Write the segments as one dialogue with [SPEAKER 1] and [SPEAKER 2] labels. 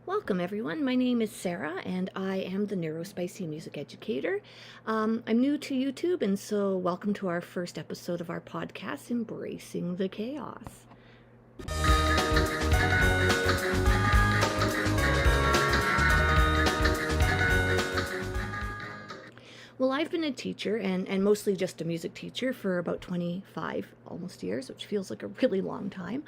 [SPEAKER 1] Welcome everyone, my name is Sarah and I am the Neuro-Spicy music educator. I'm new to YouTube and so welcome to our first episode of our podcast, Embracing the Chaos. Well, I've been a teacher and mostly just a music teacher for about 25 almost years, which feels like a really long time,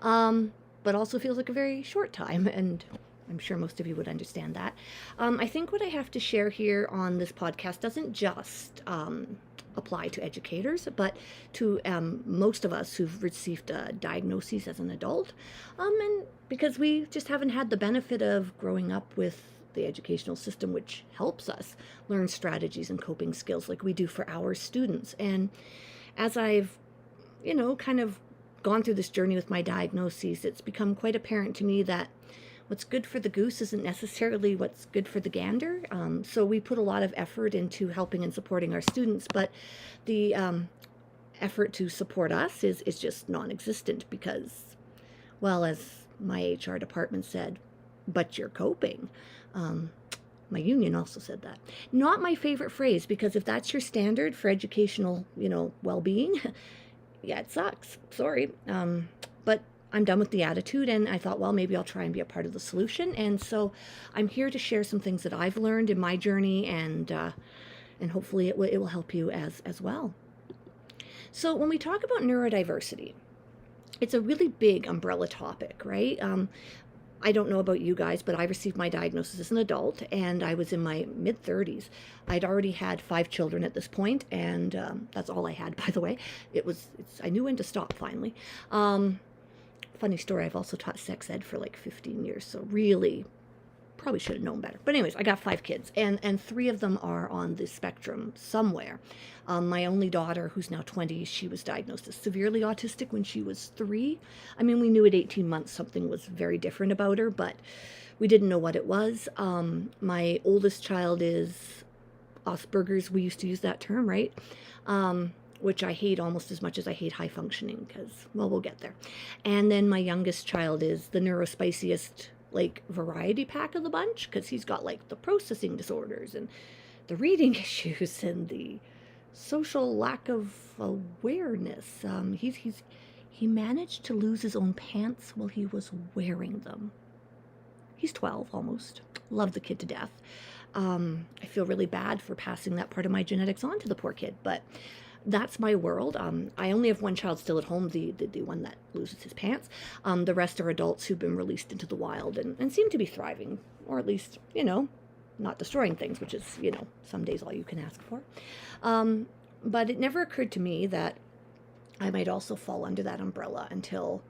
[SPEAKER 1] but also feels like a very short time, and I'm sure most of you would understand that. I think what I have to share here on this podcast doesn't just apply to educators, but to most of us who've received diagnoses as an adult, and because we just haven't had the benefit of growing up with the educational system, which helps us learn strategies and coping skills like we do for our students. And as I've, kind of gone through this journey with my diagnoses, it's become quite apparent to me that what's good for the goose isn't necessarily what's good for the gander. So we put a lot of effort into helping and supporting our students, but the effort to support us is just non-existent because, well, as my HR department said, but you're coping. My union also said that. Not my favorite phrase, because if that's your standard for educational, well-being, yeah, it sucks. Sorry. But I'm done with the attitude, and I thought, well, maybe I'll try and be a part of the solution. And so I'm here to share some things that I've learned in my journey, and hopefully it will help you as well. So when we talk about neurodiversity, it's a really big umbrella topic, right? I don't know about you guys, but I received my diagnosis as an adult, and I was in my mid-30s. I'd already had 5 children at this point, and that's all I had, by the way. I knew when to stop, finally. Funny story, I've also taught sex ed for like 15 years, so really probably should have known better. But anyways, I got 5 kids, and 3 of them are on the spectrum somewhere. My only daughter, who's now 20, she was diagnosed as severely autistic when she was 3. I mean, we knew at 18 months something was very different about her, but we didn't know what it was. My oldest child is Asperger's. We used to use that term, right? Which I hate almost as much as I hate high functioning, because, well, we'll get there. And then my youngest child is the Neuro-Spiciest, like, variety pack of the bunch, because he's got like the processing disorders and the reading issues and the social lack of awareness. He managed to lose his own pants while he was wearing them. He's 12 almost. Love the kid to death. I feel really bad for passing that part of my genetics on to the poor kid, but that's my world. I only have one child still at home, the one that loses his pants. The rest are adults who've been released into the wild and seem to be thriving, or at least, not destroying things, which is, some days all you can ask for. But it never occurred to me that I might also fall under that umbrella until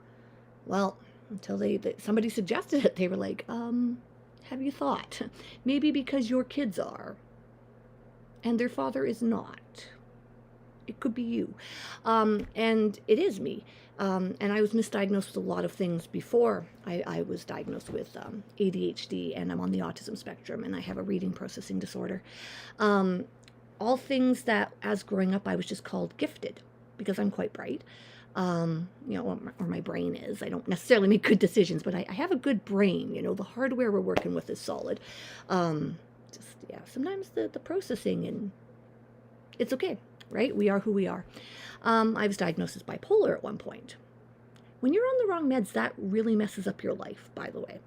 [SPEAKER 1] somebody suggested it. They were like, have you thought? Maybe because your kids are, and their father is not. It could be you. And it is me. And I was misdiagnosed with a lot of things before I was diagnosed with ADHD, and I'm on the autism spectrum, and I have a reading processing disorder. All things that, as growing up, I was just called gifted, because I'm quite bright. Or my brain is. I don't necessarily make good decisions, but I have a good brain. The hardware we're working with is solid. Sometimes the processing, and it's okay. Right? We are who we are. I was diagnosed as bipolar at one point. When you're on the wrong meds, that really messes up your life, by the way.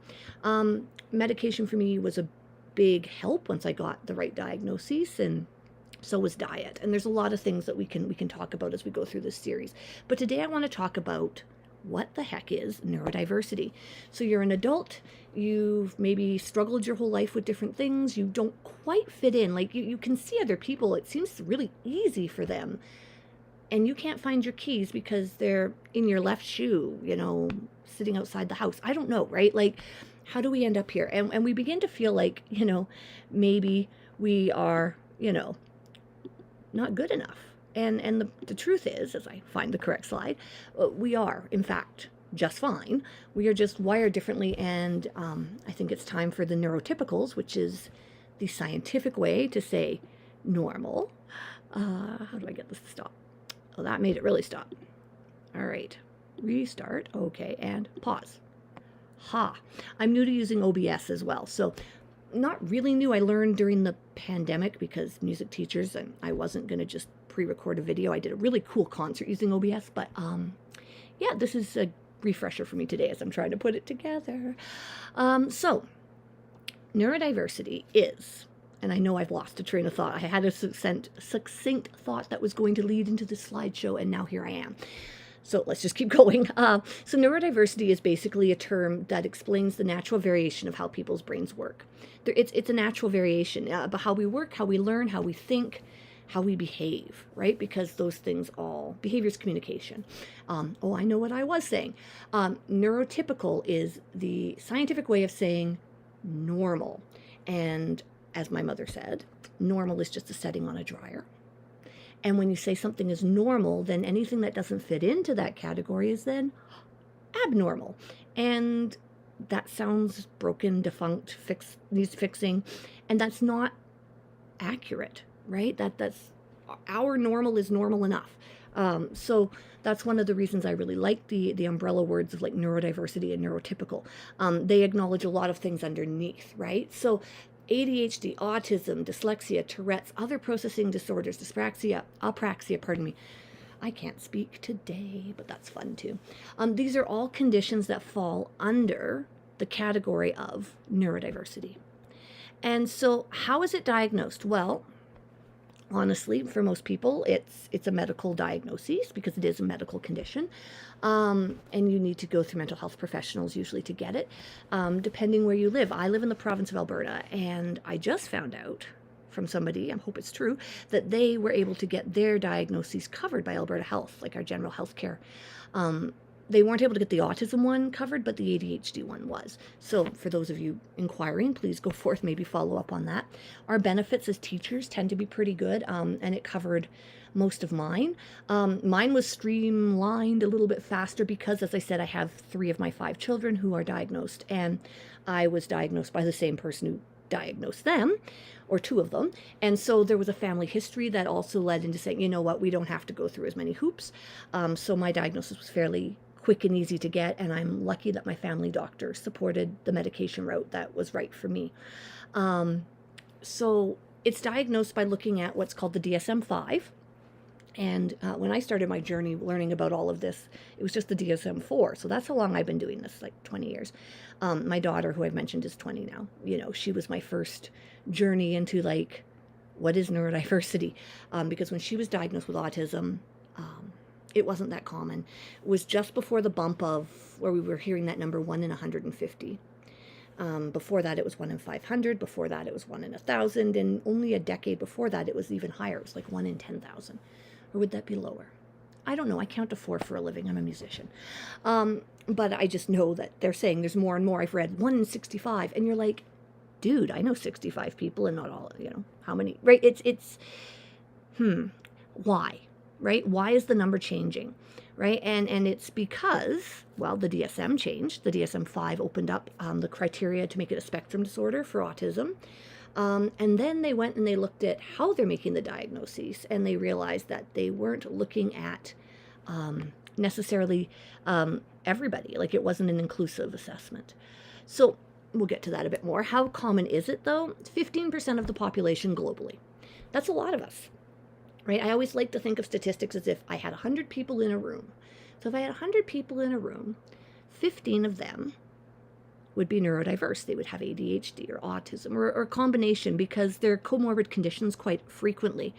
[SPEAKER 1] Medication for me was a big help once I got the right diagnoses, and so was diet. And there's a lot of things that we can talk about as we go through this series. But today I want to talk about what the heck is neurodiversity. So you're an adult, you've maybe struggled your whole life with different things, you don't quite fit in, like you can see other people, it seems really easy for them, and you can't find your keys because they're in your left shoe, sitting outside the house. I don't know, right? Like, how do we end up here? And we begin to feel like, maybe we are, not good enough. And the truth is, as I find the correct slide, we are, in fact, just fine. We are just wired differently, and I think it's time for the neurotypicals, which is the scientific way to say normal. How do I get this to stop? Oh, that made it really stop. All right. Restart. Okay, and pause. I'm new to using OBS as well. So not really new. I learned during the pandemic because music teachers, and I wasn't going to just pre-record a video. I did a really cool concert using OBS, but yeah, this is a refresher for me today as I'm trying to put it together. So neurodiversity is, and I know I've lost a train of thought. I had a succinct thought that was going to lead into the slideshow, and now here I am. So let's just keep going. So neurodiversity is basically a term that explains the natural variation of how people's brains work. It's a natural variation about how we work, how we learn, how we think, how we behave, right? Because those things all, behavior is communication. I know what I was saying. Neurotypical is the scientific way of saying normal. And as my mother said, normal is just a setting on a dryer. And when you say something is normal, then anything that doesn't fit into that category is then abnormal. And that sounds broken, defunct, needs fixing. And that's not accurate, right? That's our normal is normal enough. So that's one of the reasons I really like the umbrella words of like neurodiversity and neurotypical. They acknowledge a lot of things underneath, right? So ADHD, autism, dyslexia, Tourette's, other processing disorders, apraxia, pardon me. I can't speak today, but that's fun too. These are all conditions that fall under the category of neurodiversity. And so how is it diagnosed? Well, honestly, for most people, it's a medical diagnosis because it is a medical condition. And you need to go through mental health professionals usually to get it, depending where you live. I live in the province of Alberta, and I just found out from somebody, I hope it's true, that they were able to get their diagnoses covered by Alberta Health, like our general health care. They weren't able to get the autism one covered, but the ADHD one was. So for those of you inquiring, please go forth, maybe follow up on that. Our benefits as teachers tend to be pretty good, and it covered most of mine. Mine was streamlined a little bit faster because, as I said, I have 3 of my 5 children who are diagnosed, and I was diagnosed by the same person who diagnosed them, or 2 of them. And so there was a family history that also led into saying, you know what, we don't have to go through as many hoops. So my diagnosis was fairly quick and easy to get, and I'm lucky that my family doctor supported the medication route that was right for me. So it's diagnosed by looking at what's called the DSM-5. And when I started my journey learning about all of this, it was just the DSM-4. So that's how long I've been doing this, like 20 years. My daughter, who I've mentioned, is 20 now. You know, she was my first journey into like, what is neurodiversity? Because when she was diagnosed with autism, it wasn't that common. It was just before the bump of where we were hearing that number 1 in 150. Before that, it was 1 in 500. Before that, it was 1 in 1,000. And only a decade before that, it was even higher. It was like 1 in 10,000. Or would that be lower? I don't know. I count to 4 for a living. I'm a musician. But I just know that they're saying there's more and more. I've read 1 in 65. And you're like, dude, I know 65 people and not all, you know, how many, right? Why? Right? Why is the number changing? Right? And it's because, well, the DSM changed. The DSM-5 opened up the criteria to make it a spectrum disorder for autism. And then they went and they looked at how they're making the diagnoses, and they realized that they weren't looking at necessarily everybody. Like, it wasn't an inclusive assessment. So we'll get to that a bit more. How common is it, though? It's 15% of the population globally. That's a lot of us. Right? I always like to think of statistics as if I had 100 people in a room. So if I had 100 people in a room, 15 of them would be neurodiverse. They would have ADHD or autism or a combination, because they're comorbid conditions quite frequently,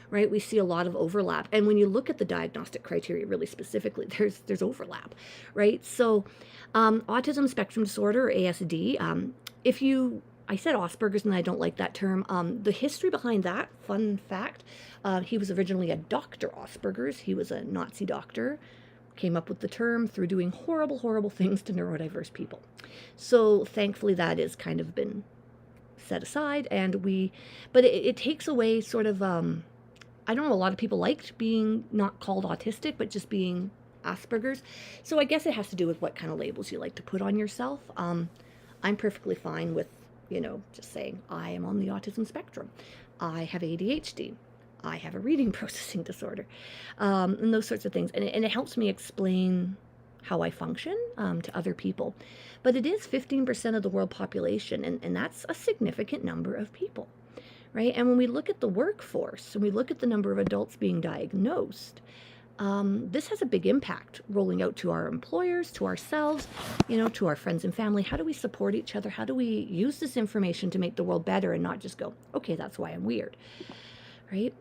[SPEAKER 1] right? We see a lot of overlap. And when you look at the diagnostic criteria really specifically, there's overlap, right? So autism spectrum disorder, or ASD, I said Asperger's, and I don't like that term. The history behind that, fun fact, he was originally a Dr. Asperger's. He was a Nazi doctor, came up with the term through doing horrible, horrible things to neurodiverse people. So thankfully that has kind of been set aside, but it takes away sort of, I don't know, a lot of people liked being not called autistic, but just being Asperger's. So I guess it has to do with what kind of labels you like to put on yourself. I'm perfectly fine with, just saying I am on the autism spectrum. I have ADHD. I have a reading processing disorder, and those sorts of things. And it helps me explain how I function to other people. But it is 15% of the world population, and that's a significant number of people, right? And when we look at the workforce and we look at the number of adults being diagnosed, this has a big impact rolling out to our employers, to ourselves, to our friends and family. How do we support each other? How do we use this information to make the world better and not just go, okay, that's why I'm weird, right?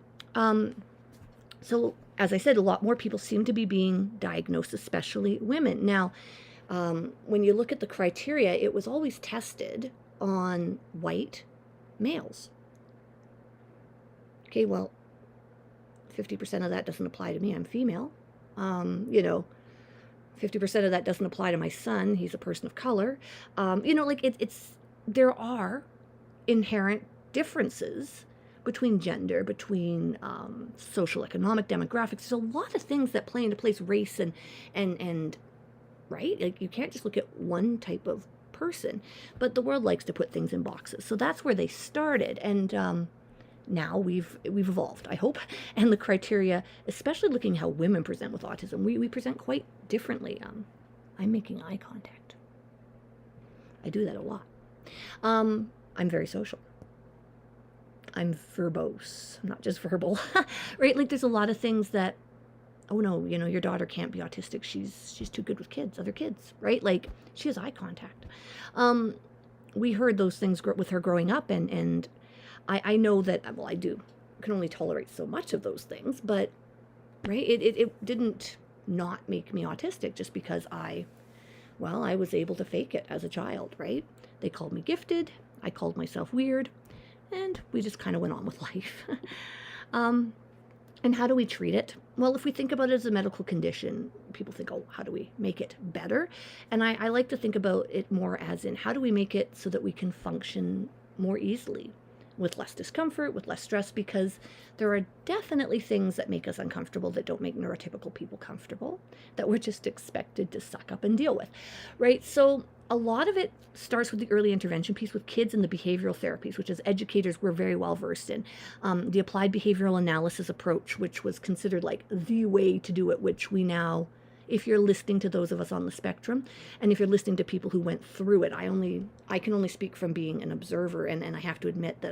[SPEAKER 1] So as I said, a lot more people seem to be being diagnosed, especially women. Now, when you look at the criteria, it was always tested on white males. Okay, well, 50% of that doesn't apply to me. I'm female. 50% of that doesn't apply to my son. He's a person of color. There are inherent differences between gender, between social, economic, demographics. There's a lot of things that play into place, race and right? Like, you can't just look at one type of person, but the world likes to put things in boxes. So that's where they started. And now we've evolved, I hope. And the criteria, especially looking how women present with autism, we present quite differently. I'm making eye contact. I do that a lot. I'm very social. I'm verbose. I'm not just verbal, right? Like, there's a lot of things that, oh no, your daughter can't be autistic. She's too good with kids, other kids, right? Like, she has eye contact. We heard those things with her growing up, and I know that, well, I can only tolerate so much of those things, but, right, it didn't not make me autistic just because I was able to fake it as a child, right? They called me gifted, I called myself weird, and we just kind of went on with life. And how do we treat it? Well, if we think about it as a medical condition, people think, oh, how do we make it better? And I like to think about it more as in, how do we make it so that we can function more easily, with less discomfort, with less stress, because there are definitely things that make us uncomfortable that don't make neurotypical people comfortable, that we're just expected to suck up and deal with, right? So a lot of it starts with the early intervention piece with kids and the behavioral therapies, which as educators we're very well versed in. The applied behavioral analysis approach, which was considered like the way to do it, which we now, if you're listening to those of us on the spectrum, and if you're listening to people who went through it, I can only speak from being an observer, and I have to admit that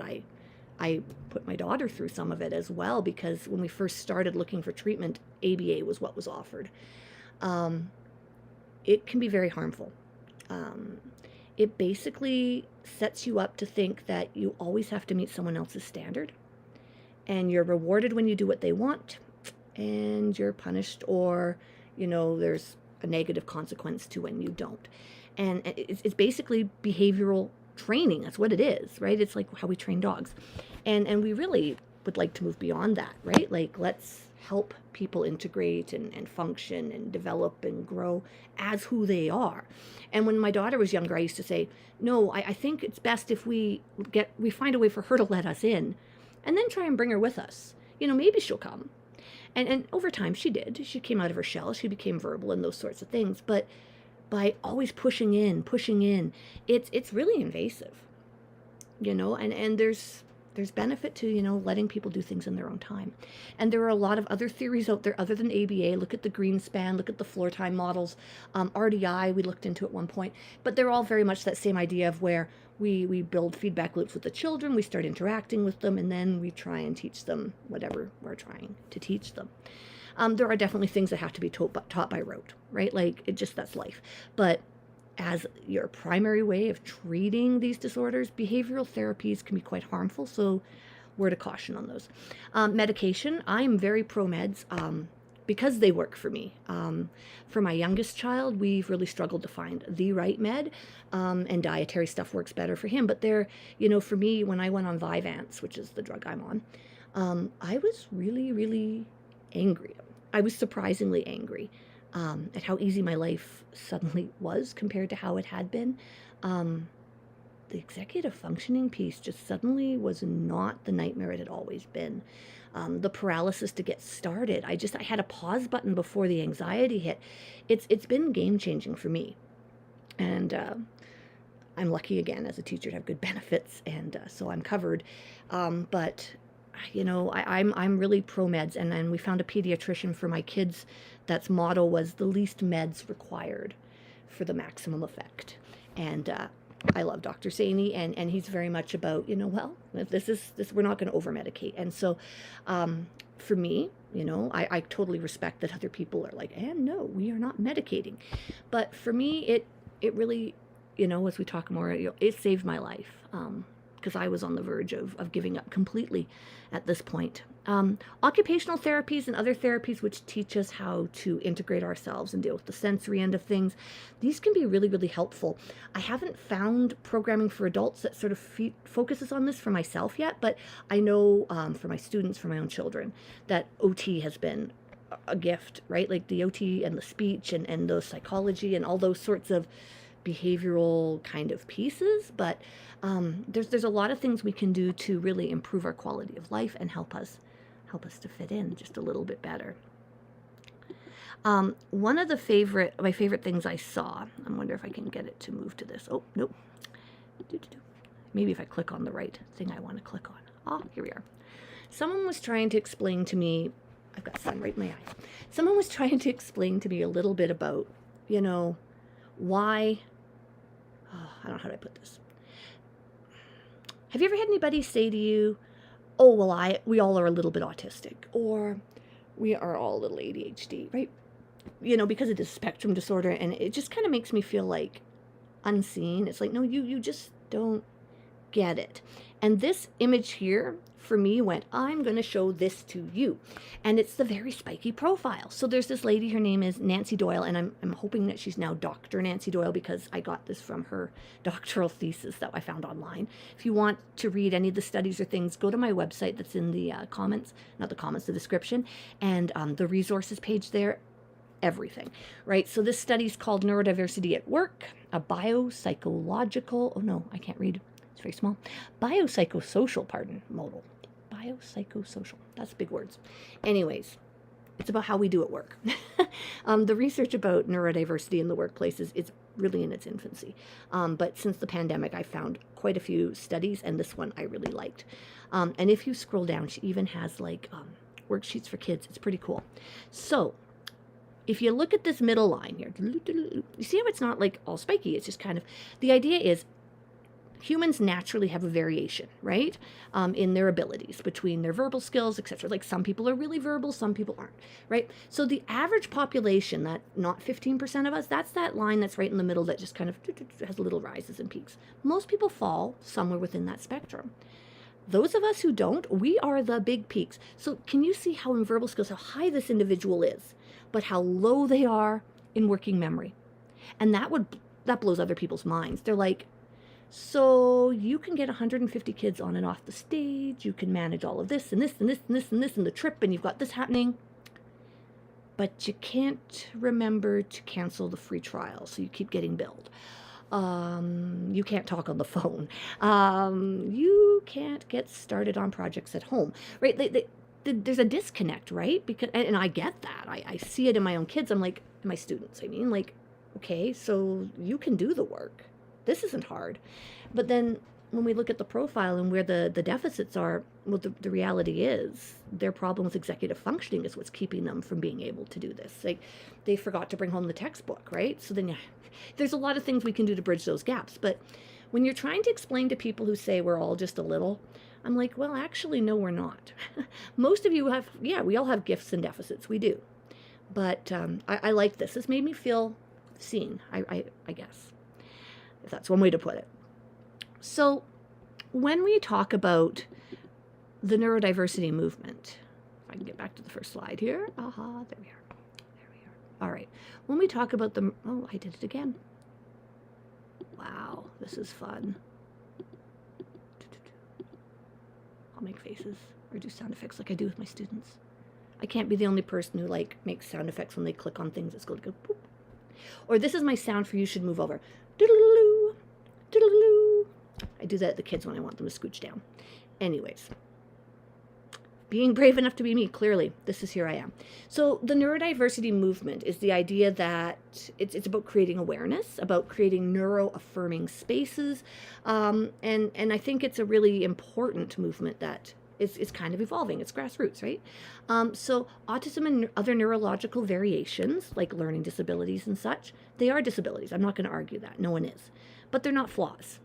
[SPEAKER 1] I put my daughter through some of it as well, because when we first started looking for treatment, ABA was what was offered. It can be very harmful. It basically sets you up to think that you always have to meet someone else's standard, and you're rewarded when you do what they want, and you're punished, or there's a negative consequence to when you don't. And it's basically behavioral training. That's what it is, right? It's like how we train dogs. And we really would like to move beyond that, right? Like, let's help people integrate and function and develop and grow as who they are. And when my daughter was younger, I used to say, no, I think it's best if we find a way for her to let us in, and then try and bring her with us. Maybe she'll come. And over time she did. She came out of her shell. She became verbal and those sorts of things. But by always pushing in, it's really invasive, and there's benefit to, letting people do things in their own time. And there are a lot of other theories out there other than ABA. Look at the Greenspan, look at the floor time models, RDI, we looked into at one point, but they're all very much that same idea of where we build feedback loops with the children, we start interacting with them, and then we try and teach them whatever we're trying to teach them. There are definitely things that have to be taught by rote, right? Like, that's life. But as your primary way of treating these disorders, behavioral therapies can be quite harmful, so word of caution on those. Medication, I'm very pro-meds because they work for me. For my youngest child, we've really struggled to find the right med, and dietary stuff works better for him. But for me, when I went on Vyvanse, which is the drug I'm on, I was really, really angry. I was surprisingly angry at how easy my life suddenly was compared to how it had been. The executive functioning piece just suddenly was not the nightmare it had always been. The paralysis to get started, I had a pause button before the anxiety hit. It's been game-changing for me. And I'm lucky, again, as a teacher, to have good benefits, and so I'm covered. But I'm really pro meds, and then we found a pediatrician for my kids that's motto was the least meds required for the maximum effect. And I love Dr. Saini, and he's very much about, well, if this, we're not going to over medicate. And so for me, I totally respect that other people are like, and no, we are not medicating. But for me, it really, as we talk more, it saved my life. Because I was on the verge of giving up completely at this point. Occupational therapies and other therapies which teach us how to integrate ourselves and deal with the sensory end of things, these can be really, really helpful. I haven't found programming for adults that sort of focuses on this for myself yet, but I know for my students, for my own children, that OT has been a gift, right? Like the OT and the speech and the psychology and all those sorts of behavioral kind of pieces, but there's a lot of things we can do to really improve our quality of life and help us to fit in just a little bit better. One of my favorite things I saw, I wonder if I can get it to move to this. Oh, nope. Maybe if I click on the right thing I want to click on. Oh, here we are. Someone was trying to explain to me, I've got sun right in my eye. Someone was trying to explain to me a little bit about, why, I don't know how to put this. Have you ever had anybody say to you, oh, well, we all are a little bit autistic, or we are all a little ADHD, right? Because it is spectrum disorder, and it just kind of makes me feel like unseen. It's like, no, you just don't get it. And this image here, for me, went, I'm going to show this to you. And it's the very spiky profile. So there's this lady, her name is Nancy Doyle, and I'm hoping that she's now Dr. Nancy Doyle, because I got this from her doctoral thesis that I found online. If you want to read any of the studies or things, go to my website that's in the the description, and the resources page there, everything, right? So this study is called Neurodiversity at Work, a biopsychological, oh no, I can't read. It's very small. Biopsychosocial, model. Biopsychosocial. That's big words. Anyways, it's about how we do at work. The research about neurodiversity in the workplace is really in its infancy. But since the pandemic, I found quite a few studies, and this one I really liked. And if you scroll down, she even has like worksheets for kids. It's pretty cool. So if you look at this middle line here, you see how it's not like all spiky. It's just kind of, the idea is humans naturally have a variation, right, in their abilities between their verbal skills, etc. Like some people are really verbal, some people aren't, right? So the average population, that not 15% of us, that's that line that's right in the middle that just kind of has little rises and peaks. Most people fall somewhere within that spectrum. Those of us who don't, we are the big peaks. So can you see how in verbal skills, how high this individual is, but how low they are in working memory? And that blows other people's minds. They're like, so you can get 150 kids on and off the stage, you can manage all of this and this and this and this and this and the trip, and you've got this happening, but you can't remember to cancel the free trial, so you keep getting billed. You can't talk on the phone. You can't get started on projects at home, right? There's a disconnect, right? Because, and I get that. I see it in my own kids. I'm like, my students, I mean, like, okay, so you can do the work. This isn't hard. But then when we look at the profile and where the deficits are, well, the reality is their problem with executive functioning is what's keeping them from being able to do this. Like, they forgot to bring home the textbook, right? So then there's a lot of things we can do to bridge those gaps. But when you're trying to explain to people who say we're all just a little, I'm like, well, actually, no, we're not. Most of you have, we all have gifts and deficits. We do. But I like this. This made me feel seen, I guess, if that's one way to put it. So when we talk about the neurodiversity movement, if I can get back to the first slide here. There we are. There we are. All right. When we talk about I did it again. Wow, this is fun. I'll make faces or do sound effects like I do with my students. I can't be the only person who makes sound effects when they click on things. It's going to go boop. Or this is my sound for you should move over. Doodle-doo, doodle-doo. I do that at the kids when I want them to scooch down. Anyways, being brave enough to be me, clearly, here I am. So the neurodiversity movement is the idea that it's about creating awareness, about creating neuro-affirming spaces, and I think it's a really important movement that It's kind of evolving. It's grassroots, right? So autism and other neurological variations, like learning disabilities and such, they are disabilities. I'm not going to argue that. No one is. But they're not flaws.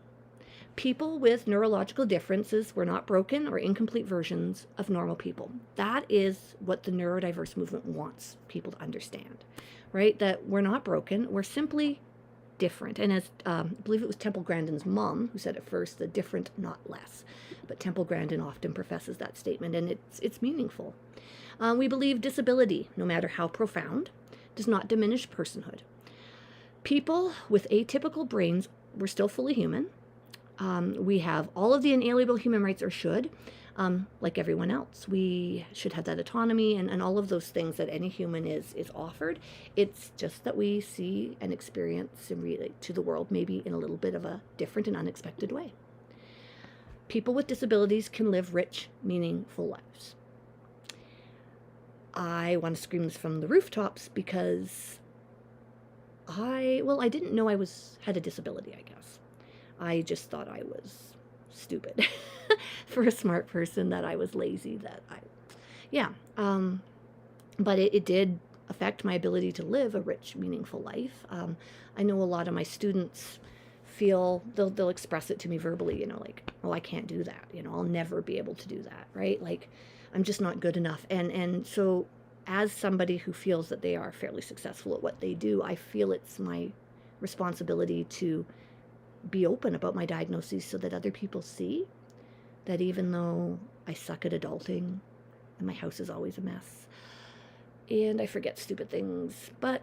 [SPEAKER 1] People with neurological differences were not broken or incomplete versions of normal people. That is what the neurodiverse movement wants people to understand, right? That we're not broken. We're simply different. And as I believe it was Temple Grandin's mom who said it first, the different, not less. But Temple Grandin often professes that statement, and it's meaningful. We believe disability, no matter how profound, does not diminish personhood. People with atypical brains were still fully human. We have all of the inalienable human rights, or should, like everyone else. We should have that autonomy and all of those things that any human is offered. It's just that we see and experience and relate to the world maybe in a little bit of a different and unexpected way. People with disabilities can live rich, meaningful lives. I want to scream this from the rooftops because I didn't know I had a disability, I guess. I just thought I was stupid for a smart person, that I was lazy, but it did affect my ability to live a rich, meaningful life. I know a lot of my students feel, they'll express it to me verbally, like, oh, I can't do that. I'll never be able to do that, right? Like, I'm just not good enough. And so as somebody who feels that they are fairly successful at what they do, I feel it's my responsibility to be open about my diagnoses so that other people see that even though I suck at adulting and my house is always a mess and I forget stupid things, but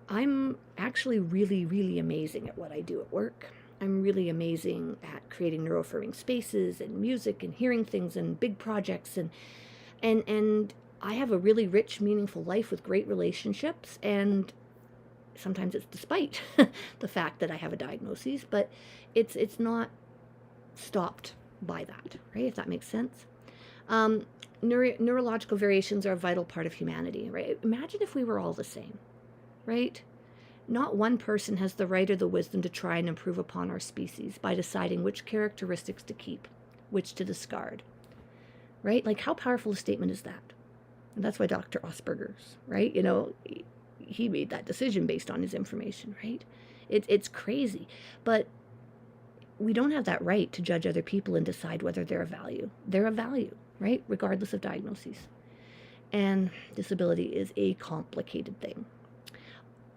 [SPEAKER 1] I'm actually really, really amazing at what I do at work. I'm really amazing at creating neuroaffirming spaces and music and hearing things and big projects, and I have a really rich, meaningful life with great relationships, and sometimes it's despite the fact that I have a diagnosis, but it's not stopped by that, right? If that makes sense. Neurological variations are a vital part of humanity, right? Imagine if we were all the same, right? Not one person has the right or the wisdom to try and improve upon our species by deciding which characteristics to keep, which to discard, right? Like, how powerful a statement is that? And that's why Dr. Asperger's, right? He made that decision based on his information, right? It's crazy. But we don't have that right to judge other people and decide whether they're of value. They're of value, right? Regardless of diagnoses. And disability is a complicated thing.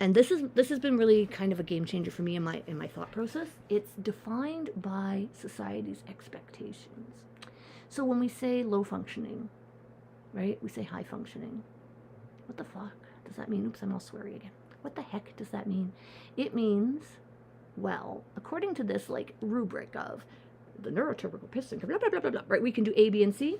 [SPEAKER 1] And this has been really kind of a game changer for me in my thought process. It's defined by society's expectations. So when we say low functioning, right? We say high functioning. What the fuck does that mean? Oops, I'm all sweary again. What the heck does that mean? It means, well, according to this rubric of the neurotypical piston, blah, blah, blah, blah, blah, right? We can do A, B, and C.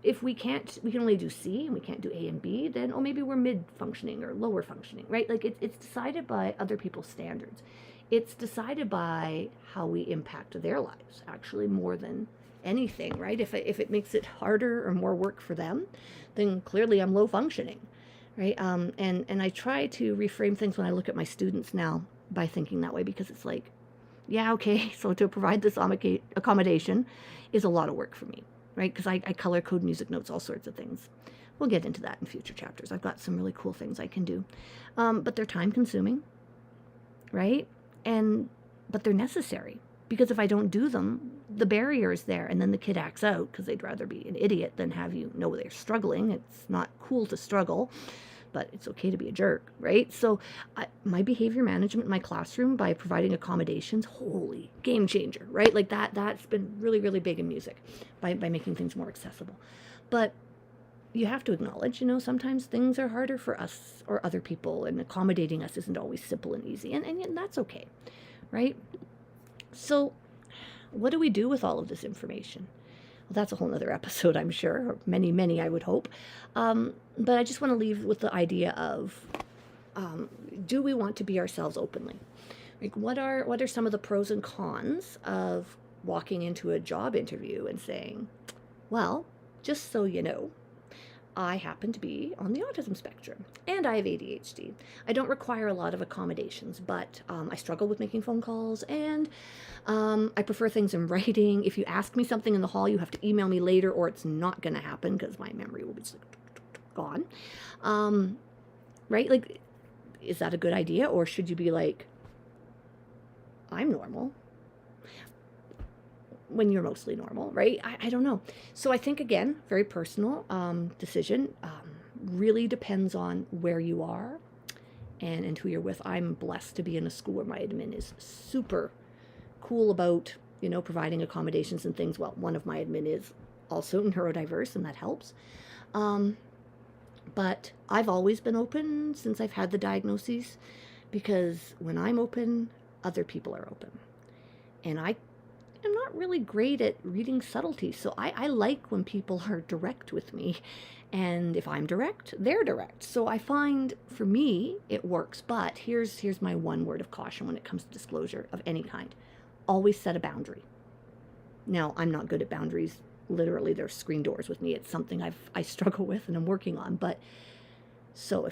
[SPEAKER 1] If we can only do C and we can't do A and B, then, maybe we're mid-functioning or lower functioning, right? Like, it's decided by other people's standards. It's decided by how we impact their lives, actually, more than anything, right? If it makes it harder or more work for them, then clearly I'm low functioning, right? And I try to reframe things when I look at my students now by thinking that way, because it's like, yeah, okay, so to provide this accommodation is a lot of work for me, right? Because I color code music notes, all sorts of things. We'll get into that in future chapters. I've got some really cool things I can do. But they're time consuming, right? But they're necessary, because if I don't do them, the barrier is there, and then the kid acts out because they'd rather be an idiot than have you know they're struggling. It's not cool to struggle, but it's okay to be a jerk, right? So my behavior management in my classroom by providing accommodations, holy game changer, right? Like that's been really, really big in music by making things more accessible. But you have to acknowledge, sometimes things are harder for us or other people, and accommodating us isn't always simple and easy, and that's okay, right? So what do we do with all of this information? Well, that's a whole nother episode, I'm sure, or many, many, I would hope. But I just want to leave with the idea of, do we want to be ourselves openly? Like, what are some of the pros and cons of walking into a job interview and saying, well, just so you know, I happen to be on the autism spectrum, and I have ADHD. I don't require a lot of accommodations, but I struggle with making phone calls, and I prefer things in writing. If you ask me something in the hall, you have to email me later, or it's not going to happen because my memory will be just like gone. Right? Like, is that a good idea, or should you be like, I'm normal, when you're mostly normal, right? I don't know. So I think, again, very personal decision. Really depends on where you are and who you're with. I'm blessed to be in a school where my admin is super cool about, providing accommodations and things. Well, one of my admin is also neurodiverse, and that helps. But I've always been open since I've had the diagnoses, because when I'm open, other people are open. And I'm not really great at reading subtleties, so I like when people are direct with me. And if I'm direct, they're direct. So I find, for me, it works. But here's my one word of caution when it comes to disclosure of any kind. Always set a boundary. Now, I'm not good at boundaries. Literally, they're screen doors with me. It's something I struggle with and I'm working on. But so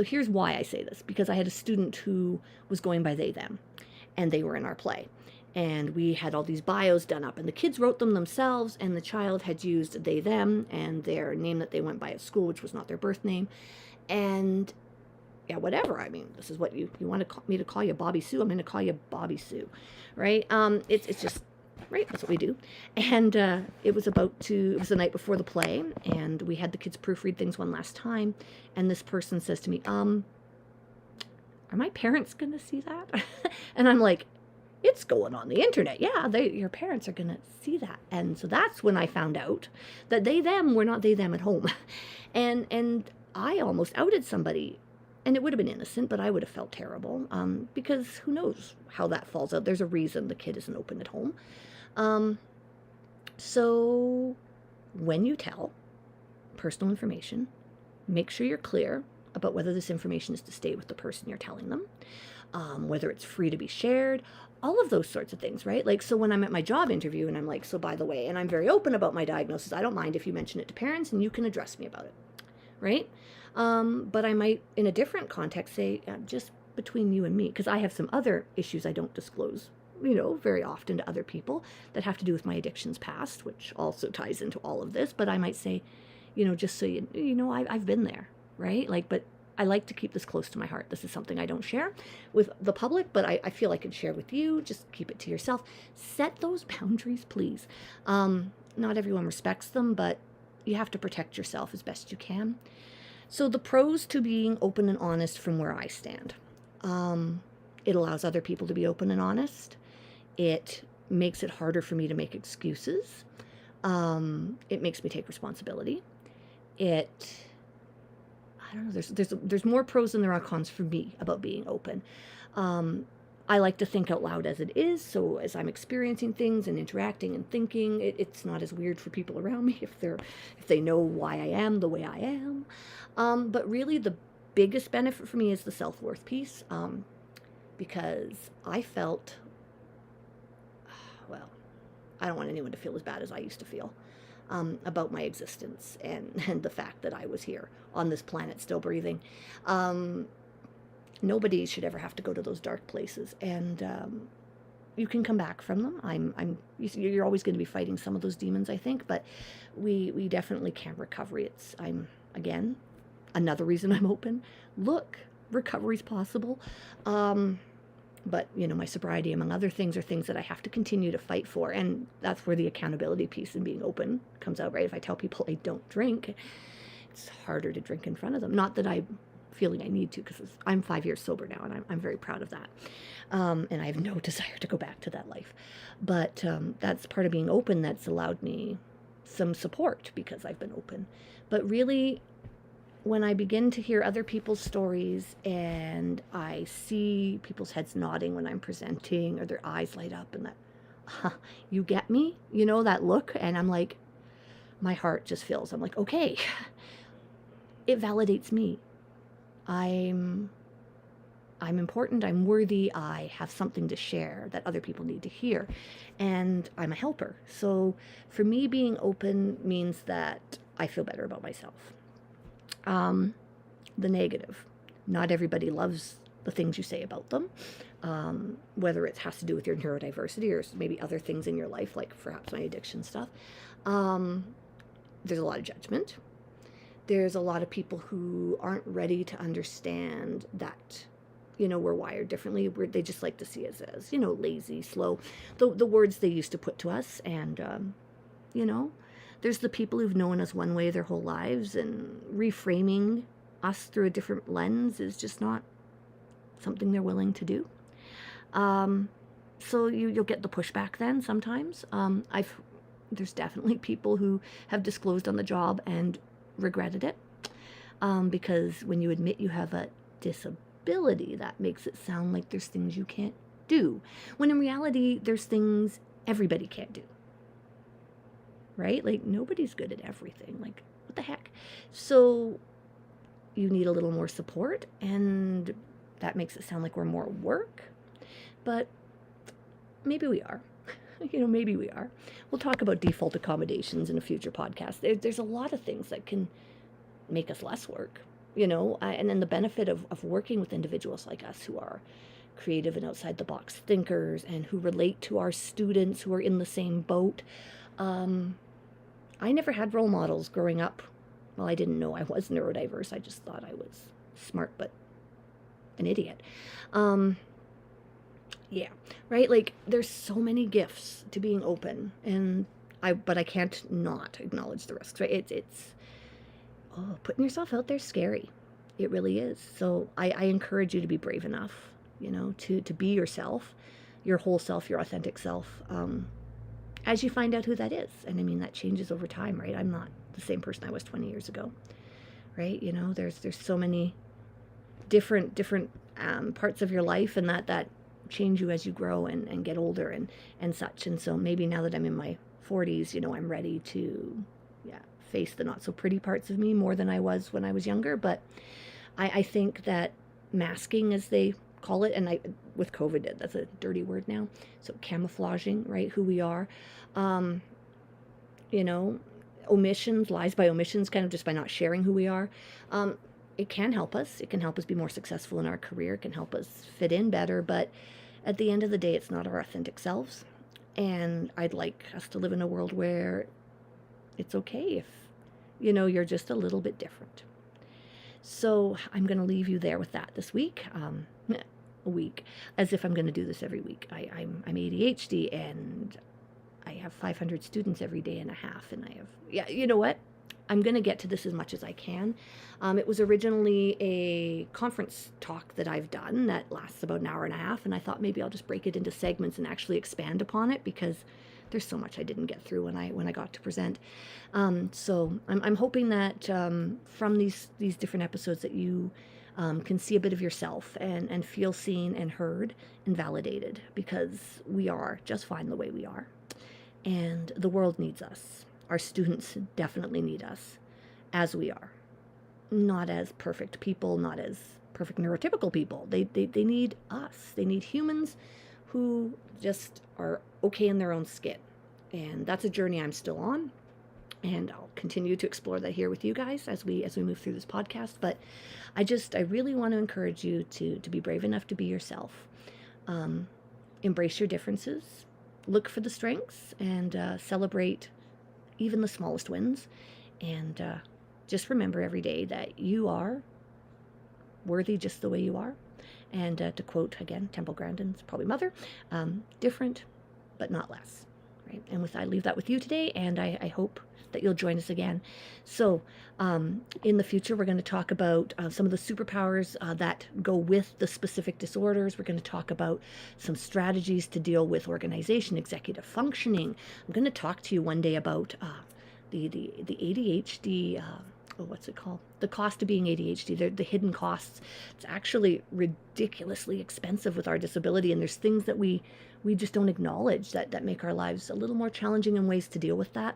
[SPEAKER 1] here's why I say this, because I had a student who was going by they, them, and they were in our play. And we had all these bios done up, and the kids wrote them themselves, and the child had used they, them, and their name that they went by at school, which was not their birth name. And yeah, whatever. I mean, this is what you want me to call you Bobby Sue. I'm going to call you Bobby Sue, right? It's just, right, that's what we do. And it was the night before the play, and we had the kids proofread things one last time, and this person says to me, are my parents going to see that? And I'm like, it's going on the internet. Yeah, your parents are going to see that. And so that's when I found out that they, them were not they, them at home. And I almost outed somebody, and it would have been innocent, but I would have felt terrible, because who knows how that falls out. There's a reason the kid isn't open at home. So when you tell personal information, make sure you're clear about whether this information is to stay with the person you're telling them, whether it's free to be shared, all of those sorts of things, right? Like, so when I'm at my job interview and I'm like, so by the way, and I'm very open about my diagnosis, I don't mind if you mention it to parents and you can address me about it, right? But I might, in a different context, say, just between you and me, because I have some other issues I don't disclose, very often to other people that have to do with my addictions past, which also ties into all of this. But I might say, just so I've been there, right? Like, but I like to keep this close to my heart. This is something I don't share with the public, but I feel I can share with you. Just keep it to yourself. Set those boundaries, please. Not everyone respects them, but you have to protect yourself as best you can. So the pros to being open and honest from where I stand. It allows other people to be open and honest. It makes it harder for me to make excuses. It makes me take responsibility. I don't know, there's more pros than there are cons for me about being open. I like to think out loud as it is, so as I'm experiencing things and interacting and thinking, it's not as weird for people around me if they know why I am the way I am. But really the biggest benefit for me is the self-worth piece, because I felt, well, I don't want anyone to feel as bad as I used to feel. About my existence and the fact that I was here on this planet still breathing. Nobody should ever have to go to those dark places, and you can come back from them. You're always going to be fighting some of those demons, I think, but we definitely can recover. I'm again, another reason I'm open. Look, recovery's possible. But, my sobriety, among other things, are things that I have to continue to fight for. And that's where the accountability piece and being open comes out, right? If I tell people I don't drink, it's harder to drink in front of them. Not that I'm feeling I need to, because I'm 5 years sober now, and I'm very proud of that. And I have no desire to go back to that life. But that's part of being open that's allowed me some support, because I've been open. But really, when I begin to hear other people's stories and I see people's heads nodding when I'm presenting, or their eyes light up and that, you get me, that look, and I'm like, my heart just fills. I'm like, okay, it validates me. I'm important, I'm worthy, I have something to share that other people need to hear, and I'm a helper. So for me, being open means that I feel better about myself. The negative. Not everybody loves the things you say about them, whether it has to do with your neurodiversity or maybe other things in your life, like perhaps my addiction stuff. There's a lot of judgment. There's a lot of people who aren't ready to understand that, we're wired differently. They just like to see us as, lazy, slow, the words they used to put to us. And, there's the people who've known us one way their whole lives, and reframing us through a different lens is just not something they're willing to do. So you'll get the pushback then sometimes. There's definitely people who have disclosed on the job and regretted it, because when you admit you have a disability, that makes it sound like there's things you can't do, when in reality there's things everybody can't do, right? Like, nobody's good at everything. Like, what the heck? So you need a little more support, and that makes it sound like we're more work, but maybe we are. Maybe we are. We'll talk about default accommodations in a future podcast. There's a lot of things that can make us less work, and then the benefit of working with individuals like us who are creative and outside the box thinkers, and who relate to our students who are in the same boat. I never had role models growing up. Well, I didn't know I was neurodiverse. I just thought I was smart, but an idiot. Yeah, right? Like, there's so many gifts to being open, but I can't not acknowledge the risks, right? It's putting yourself out there is scary. It really is. So I encourage you to be brave enough, to be yourself, your whole self, your authentic self, as you find out who that is. And I mean, that changes over time, right? I'm not the same person I was 20 years ago, right? There's so many different parts of your life, and that change you as you grow and get older and such. And so maybe now that I'm in my 40s, I'm ready to face the not so pretty parts of me more than I was when I was younger. But I think that masking, as they call it, and with COVID, that's a dirty word now, so camouflaging, right, who we are, omissions, lies by omissions, kind of just by not sharing who we are, it can help us. It can help us be more successful in our career. It can help us fit in better. But at the end of the day, it's not our authentic selves. And I'd like us to live in a world where it's okay if, you're just a little bit different. So I'm going to leave you there with that this week. A week, as if I'm going to do this every week. I'm ADHD, and I have 500 students every day and a half. And I have, you know what? I'm going to get to this as much as I can. It was originally a conference talk that I've done that lasts about an hour and a half, and I thought maybe I'll just break it into segments and actually expand upon it, because there's so much I didn't get through when I got to present. So I'm hoping that from these different episodes that you can see a bit of yourself and feel seen and heard and validated, because we are just fine the way we are, and the world needs us. Our students definitely need us as we are, not as perfect people, not as perfect neurotypical people. They need us. They need humans who just are okay in their own skin. And that's a journey I'm still on, and I'll continue to explore that here with you guys as we move through this podcast. But I really want to encourage you to be brave enough to be yourself. Embrace your differences, look for the strengths, and celebrate even the smallest wins. And just remember every day that you are worthy just the way you are. And to quote again Temple Grandin's probably mother, different but not less. Right? And with that, I leave that with you today, and I hope that you'll join us again. So in the future, we're going to talk about some of the superpowers that go with the specific disorders. We're going to talk about some strategies to deal with organization, executive functioning. I'm going to talk to you one day about the ADHD, what's it called? The cost of being ADHD, the hidden costs. It's actually ridiculously expensive with our disability, and there's things that we just don't acknowledge that make our lives a little more challenging, and ways to deal with that.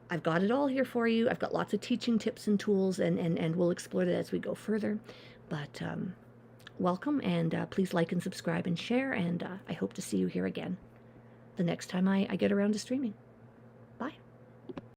[SPEAKER 1] I've got it all here for you. I've got lots of teaching tips and tools, and we'll explore that as we go further. But welcome, and please like and subscribe and share, and I hope to see you here again the next time I get around to streaming.